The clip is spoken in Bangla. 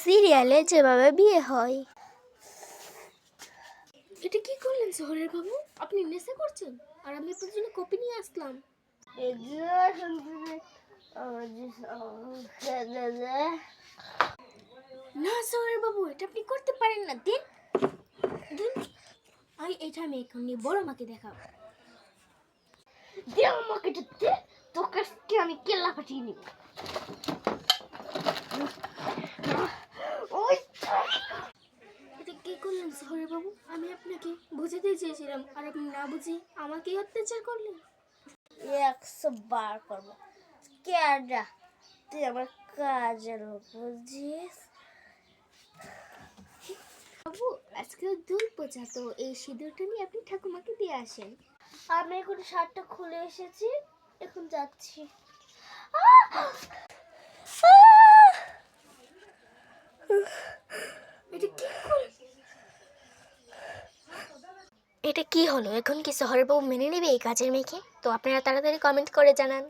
সিরিয়ালে যেভাবে বিয়ে হয়। এটা কি করলেন শহরের বাবু? আপনি নেশা করছেন আর আমি আপনার জন্য কপি নিয়ে আসলাম। না শহরের বাবু, এটা আপনি করতে পারেন না। দিন দিন, এটা আমি এখনই বড় মাকে দেখাবো। দে আমাকে এটা দে, তোকে আমি কেল্লা ফাটিয়ে নিব। এটা কি করলেন শহরের বাবু? আমি আপনাকে বুঝাতে চেয়েছিলাম আর আপনি না বুঝে আমাকেই অত্যাচার করলেন। 100 বার করবো। কেডা তুই আমার কাজের বুঝিস? বাবু, আজকে দুল পূজা, তো এই সিঁদুরটা নিয়ে আপনি ঠাকুমাকে দিয়ে আসেন। আমি এখন শার্টটা খুলে এসেছি, এখন যাচ্ছি। এটা কি হলো? এখন কি শহরের বউ মেনে নেবে এই কাজের মেয়েকে? তো আপনারা তাড়াতাড়ি কমেন্ট করে জানান।